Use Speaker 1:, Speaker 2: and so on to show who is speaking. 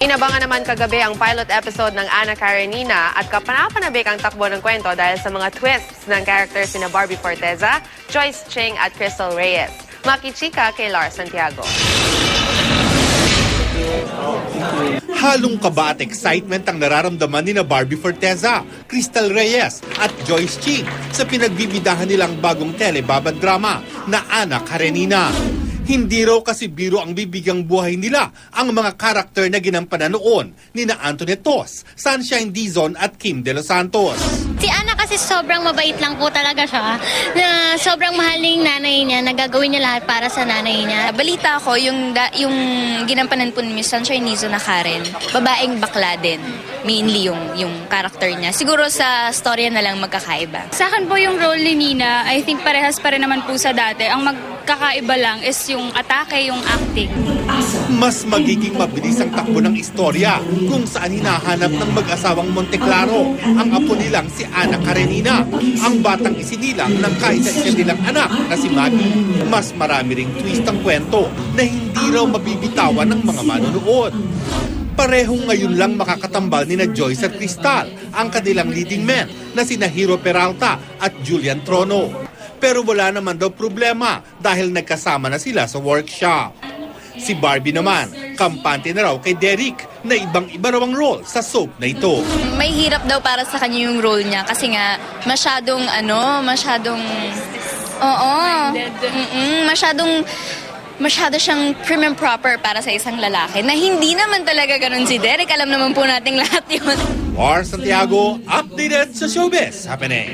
Speaker 1: Inabangan naman kagabi ang pilot episode ng Ana Karenina at kapanapanabik ang takbo ng kwento dahil sa mga twists ng characters sina Barbie Forteza, Joyce Ching at Crystal Reyes. Makichika kay Lars Santiago.
Speaker 2: Halong kaba at excitement ang nararamdaman ni na Barbie Forteza, Crystal Reyes at Joyce Ching sa pinagbibidahan nilang bagong telebabad drama na Ana Karenina. Hindi raw kasi biro ang bibigyang buhay nila ang mga karakter na ginampanan noon ni na Antoinette Tos, Sunshine Dizon at Kim De Los Santos.
Speaker 3: Si Ana kasi sobrang mabait lang po talaga siya. Na sobrang mahal niya yung nanay niya, nagagawin niya lahat para sa nanay niya.
Speaker 4: Balita ko, yung ginampanan po ni Miss Sunshine Dizon na Karen, babaeng bakla din. Mainly yung character niya. Siguro sa storya na lang magkakaiba.
Speaker 5: Sa akin po yung role ni Nina, I think parehas pa rin naman po sa dati. Ang magkakaiba lang is yung atake, yung acting.
Speaker 2: Mas magiging mabilis ang takbo ng istorya kung saan hinahanap ng mag-asawang Monteclaro ang apo nilang si Ana Karenina, ang batang isinilang ng kaisa-isa nilang anak na si Maggie. Mas marami ring twist ang kwento na hindi raw mabibitawan ng mga manonood. Parehong ngayon lang makakatambal ni na Joyce at Crystal ang kanilang leading men na sina Hero Peralta at Julian Trono. Pero wala naman daw problema dahil nagkasama na sila sa workshop. Si Barbie naman, kampante na raw kay Derek na ibang-iba raw ang role sa soap na ito.
Speaker 4: May hirap daw para sa kanya yung role niya kasi nga masyadong masyado siyang prim and proper para sa isang lalaki na hindi naman talaga ganun si Derek. Alam naman po nating lahat yun.
Speaker 2: Lars Santiago, updated sa showbiz happening.